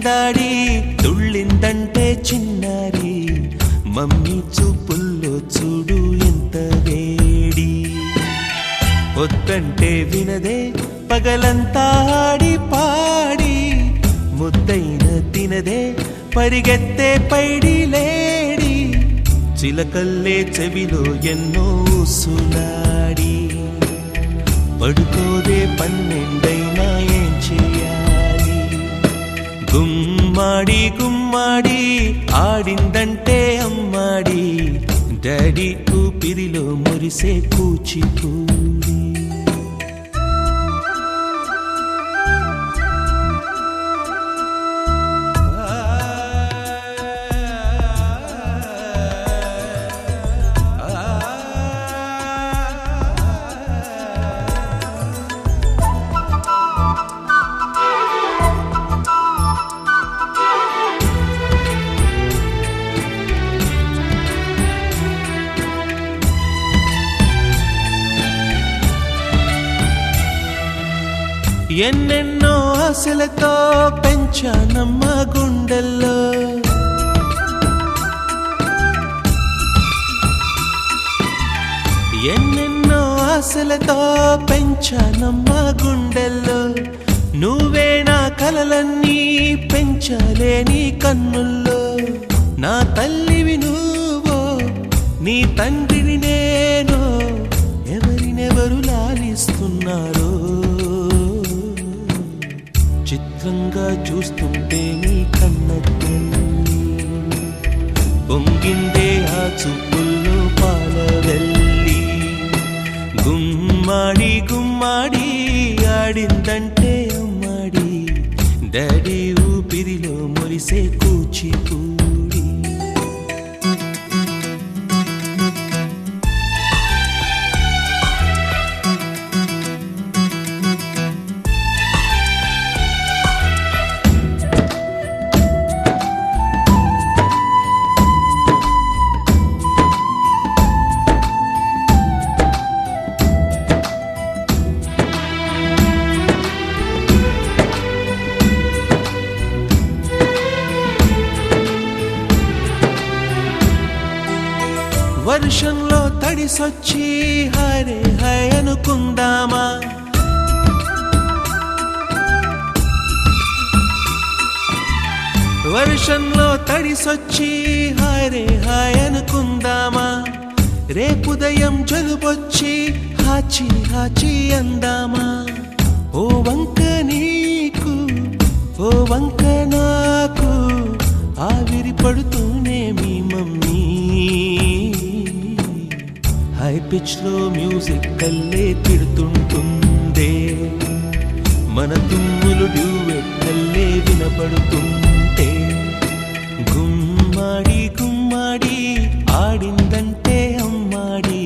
చిందాడి తుళ్ళిందంటే చిన్నారి మమ్మీ చూపుల్లో చూడు ఎంత వేడి వద్దంటే వినదే పగలంతా ఆడి పాడి ముద్దైన తినదే పరిగెత్తే పైడి లేడి చిలకల్లే చెవిలో ఎన్నో సులాడి పడుకోదే పన్నెండైనా ఏం చేయాలి గుమ్మాడి గుమ్మాడి ఆడిందంటే అమ్మాడి డాడీ ఊపిరిలో మురిసే కూచిపూడి ఎన్నెన్నో ఆశలతో పెంచానమ్మ గుండెల్లో ఎన్నెన్నో ఆశలతో పెంచానమ్మ గుండెల్లో నువ్వే నా కలలన్నీ పెంచాలే నీ కన్నుల్లో నా తల్లివి నువ్వో నీ తండ్రిని నేను ఎవరినెవరు లాలిస్తున్నారో చిత్రంగా చూస్తుంటే నీ కన్నతల్లి పొంగిందే ఆ చూపుల్లో పాలవెల్లి గుమ్మాడి గుమ్మాడి ఆడిందంటే అమ్మాడి డాడీ ఊపిరిలో మురిసే కూచిపూడి వర్షంలో తడిసొచ్చి హరే హై అనుకుందామా వర్షంలో తడిసొచ్చి హరే హై అనుకుందామా రేపుదయం జలుబొచ్చి హాచి హాచి అందామా ఓ వంక నీకు ఓ వంక నాకు ఆవిరి పడుతూనే మీ మమ్మీ హై పిచ్ లో మ్యూజిక్ కల్లే తిడుతుంటుందే మన తుమ్ములు డ్యూయెట్ కల్లే వినపడుతుంటే గుమ్మాడి గుమ్మాడి ఆడిందంటే అమ్మాడి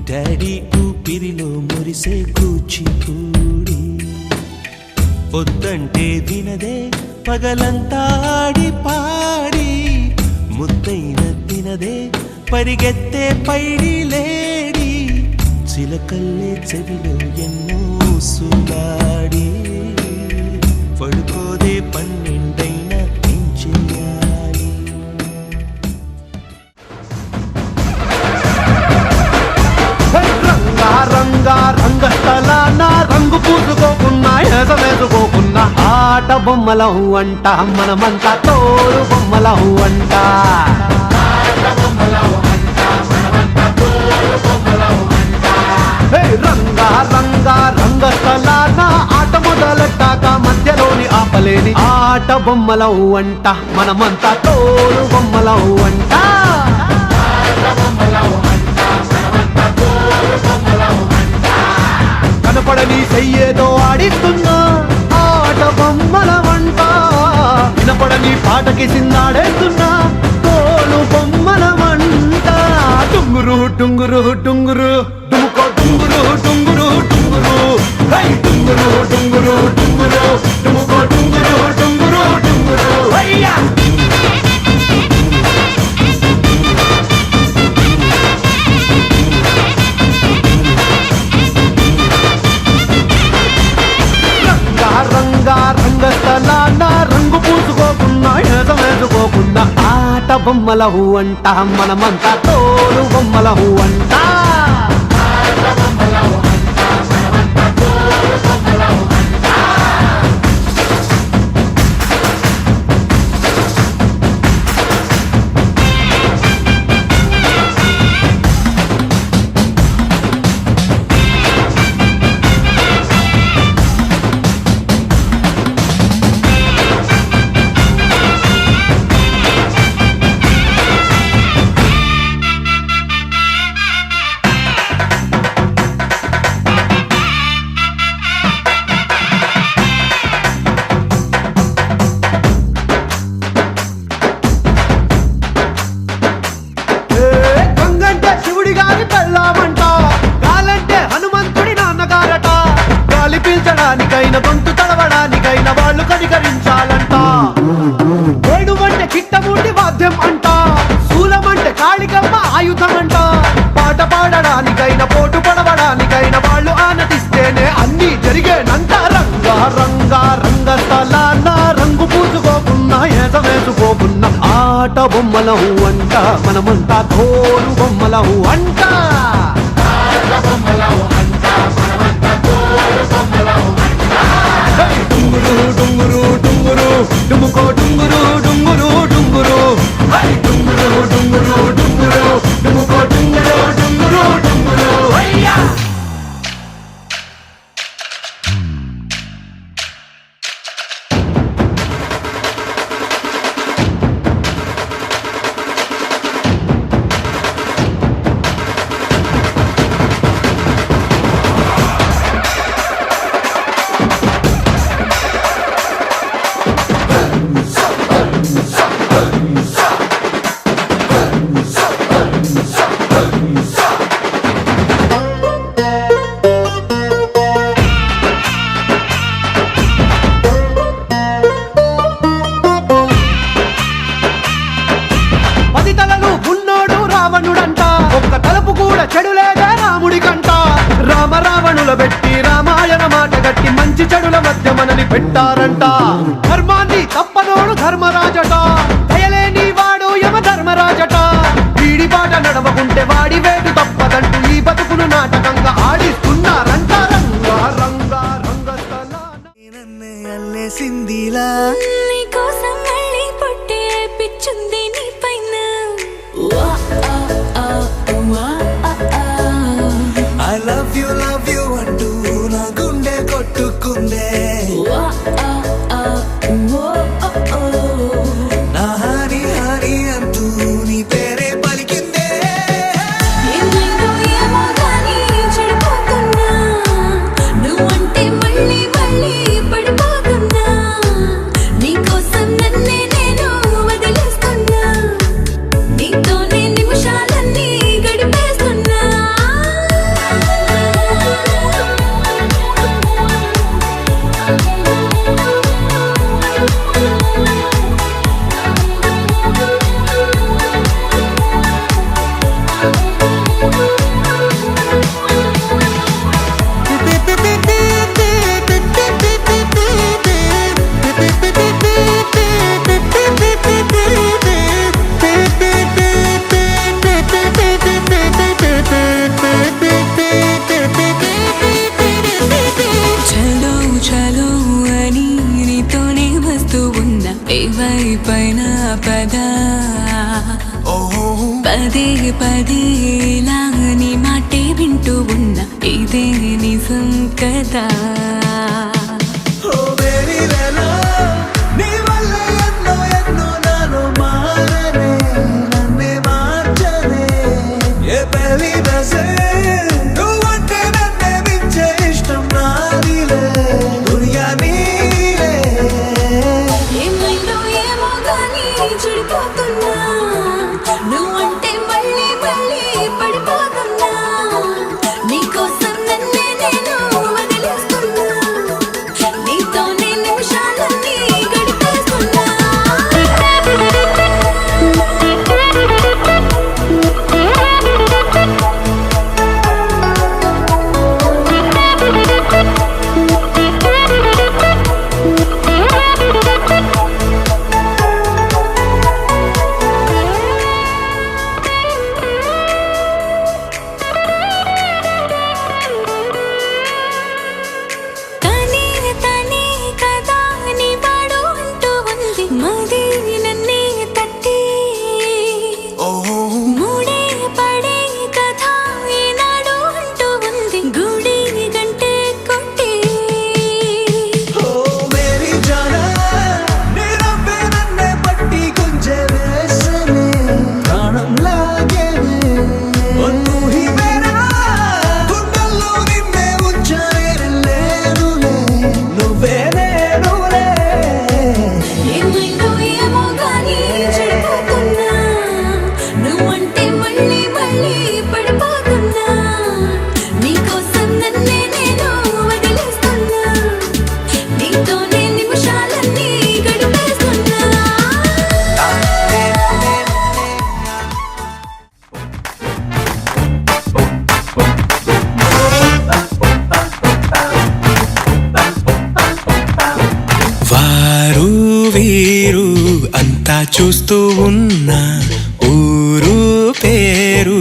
డాడీ ఊపిరిలో మురిసే కూచిపూడి వద్దంటే వినదే పగలంతా ఆడి పాడి ముద్దైన తినదే పరిగెత్తే పైడి లేడి చిలకల్లే చెవిలో ఎన్నో సులాడి పడుకోదే పన్నెండైనా ఏం చేయాలి రంగా రంగా రంగస్థలాన రంగు పూసుకోకున్నా ఎసవేసుకోకున్నా ఆట బొమ్మలం అంట మనమంతా తోడు బొమ్మలం అంట రంగా రంగా రంగస్థలాన ఆట మొదలెట్టాక మధ్యలోని ఆపలేని ఆట బొమ్మలం అంట మనమంతా తోడు బొమ్మలం అంట కనపడని చెయ్యేదో ఆడిస్తున్నా ఆట బొమ్మల వంట వినపడని పాటకి సిందాడేస్తున్నా తోలు బొమ్మల వంట టుంగురు టుంగురు టుంగురు డుముకో టుంగురు టుంగురు టుంగురు హై టుంగురు టుంగురు టుంగురు డుముకో టుంగురు టుంగురు టుంగురు హయ్యా రంగా రంగా రంగ రంగస్థలాన రంగు పూసుకోకున్నా ఏసం వేసుకోకున్నా ఆట బొమ్మల హూ అంట మనమంతా తోలు బొమ్మల హూ అంట శివుడి గారి పెళ్ళామంట గాలంటే హనుమంతుడి నాన్నగారట గాలి పీల్చడానికైన గొంతు తడవడానికైన వాళ్ళు కనికరించాలంట ఏడువంటే చిట్టమూటి వాద్యం అంట శూలమంటే కాళికమ్మ ఆయుధం అంట పాట పాడడానికైన పోటు పడవడానికైన వాళ్ళు ఆనతిస్తేనే అన్ని జరిగేనంట రంగా రంగా రంగస్థలాన రంగు పూసుకోకున్నా ఏసం వేసుకోకున్నా ఆట బొమ్మల హూ అంట మనమంతా తోలు బొమ్మల హూ అంట డుంగురు డుంగురు డుంగురు డుముకో డుంగురు డుంగురు డుంగురు డుంగురు డుంగురు డుంగురు డుముకో డుంగురు డుంగురు డుంగురు అయ్యా చెడులేదే రాముడికంట రామ రావణుల పెట్టి రామాయణ మాట గట్టి మంచి చెడుల మధ్య మనని పెట్టారంట ధర్మాన్ని తప్పనోడు ధర్మరాజట దయలేని వాడు యమ ధర్మరాజట వీడి బాట నడవకుంటే వాడి వేడు తప్పదంటూ ఈ బతుకును నాటకంగా ఆడిస్తున్నారంట రంగా రంగా రంగస్థలాన అల్లేసిందిలా నీకోసం మళ్ళీ పొట్టే పిచ్చుంది నీ పైన I love you అంటూ నా గుండె కొట్టుకుందే నా హరి హరి అంటూ నీ పేరే పలికిందే ఏమో గానీ చెడిపోతున్నా నువ్వంటే మళ్ళీ మళ్ళీ పడిపోతున్నా నీకోసం నన్నే నేను వదిలేస్తున్నా నీతోనే నిమిషాలన్నీ గడిపేస్తున్నా పైన పదా పదే పదే లాని మాటే వింటూ ఉన్నా ఇదే నిజం కదా నువ్వంటే మళ్ళీ మళ్ళీ పడిపోతున్నా నీకోసం నన్నే నేను వదిలేస్తున్నా చూస్తూ ఉన్నా ఊరు పేరు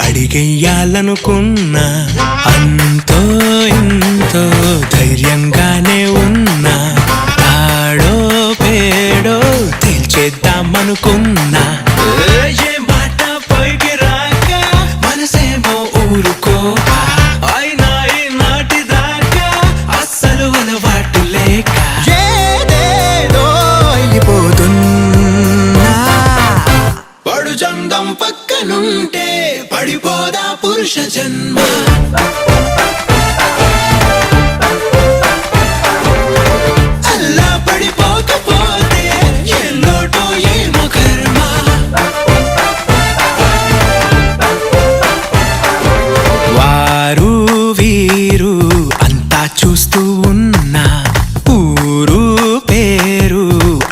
అడిగెయ్యాలనుకున్నా అంతో ఇంతో ధైర్యంగానే ఉన్నా తాడో పేడో తేల్చేద్దామనుకున్నా ఏ మాట పైకి రాక మనసేమో ఊరుకోక అయినా ఈ నాటి దాకా అస్సలు అలవాటు లేక ఏదేదో అయిపోతున్నా పడు చందం పక్కనుంటే పడిపోదా పురుష జన్మ అల్లా పడిపోకపోతే ఏ లోటో ఏమో కర్మ వారు వీరు అంతా చూస్తూ ఉన్నా ఊరు పేరు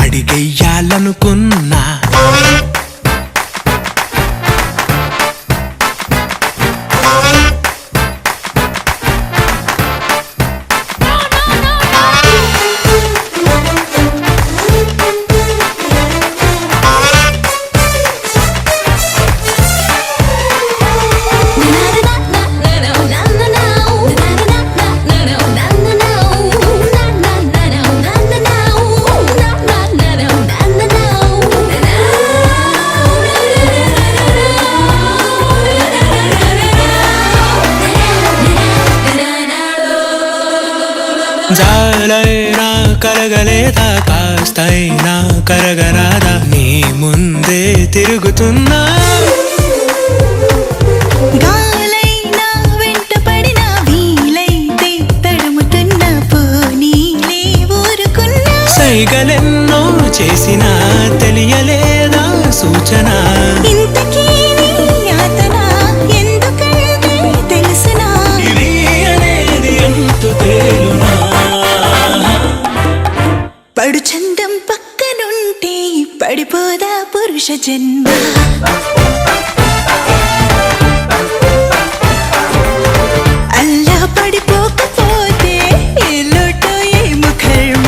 అడిగెయ్యాలనుకున్నా జాలైనా కరగలేదా కాస్తైనా కరగరాదా నీ ముందే తిరుగుతున్నా గాలైనా వెంటపడిన వీలైతే తడుముతున్న పోనీలే ఊరుకున్నా సైగలెన్నో చేసినా తెలియలేదా సూచన ఇంతకీ నీ యాతన ఎందుకంటే తెలుసునా ఇది అనేది ఎంతో తేలునా పడు చందం పక్కనుంటే పడిపోదా పురుష జన్మ అల్లా పడిపోకపోతే ఏ లోటో ఏమో కర్మ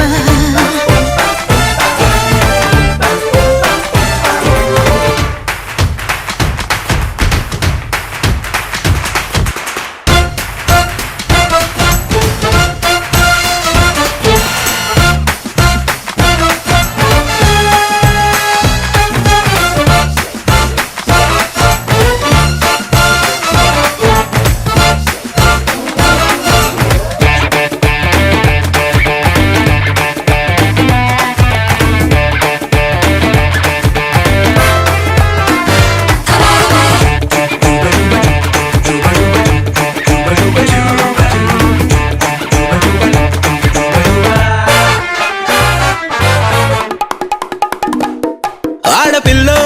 ఆడపిల్లో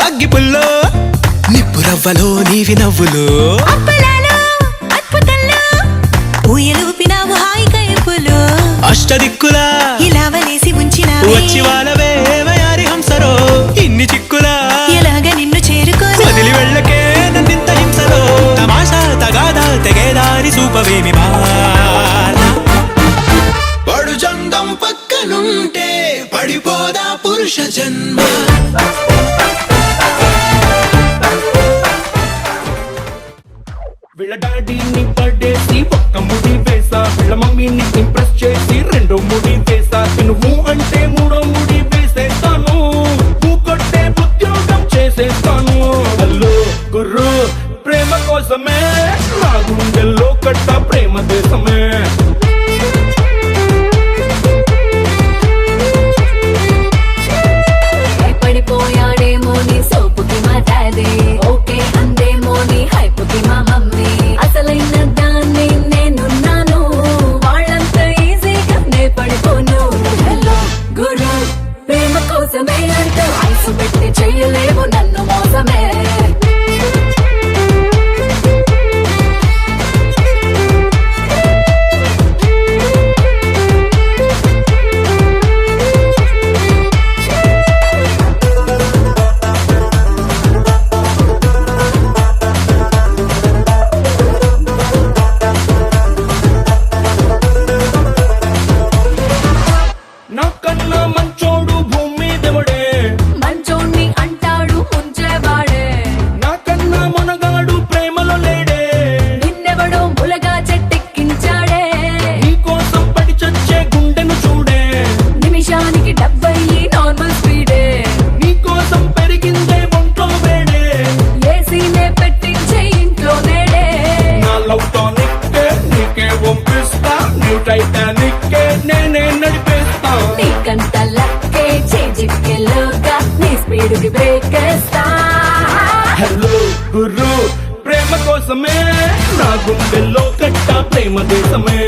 అగ్గిపుల్లో నిప్పురవ్వలో నీవి నవ్వులు అప్పలాలో అద్భుతంలో ఊయలూపినావు హాయిగా ఎప్పులో అష్టదిక్కులా ఇలా వలేసి ఉంచినావే వచ్చి వాళ్ళవే వయారి హంసరో ఇన్ని చిక్కులా ఎలాగ నిన్ను చేరుకోను వదిలి వెళ్ళకే నన్నింత హింసలో తమాషా తగాదా తెగేదారి చూపవేమి బాల పడు చందం పక్కనుంటే పడిపోదా పురుష జన్మ వీళ్ళ డాడీని పడేసి ఒక్క ముడి వేసా వీళ్ళ మమ్మీని ఇంప్రెస్ చేసి రెండో ముడి వేసా నువ్వు అంటే మూడో ముడి వేసేస్తాను నువ్వు కొట్టే ఉద్యోగం చేసేస్తాను హలో గుర్రు ప్రేమ కోసమే నా గుండెల్లో కట్ట ప్రేమ దేశమే పడిపోయాడేమో నీ సోపుకి మా డాడీ ఓకే అందేమో నీ హైపుకి మా మమ్మీ అసలైన దాన్ని నేనున్నాను వాళ్ళంత ఈజీగా దేశమే నా గుండెల్లో కట్ట ప్రేమ దేశమే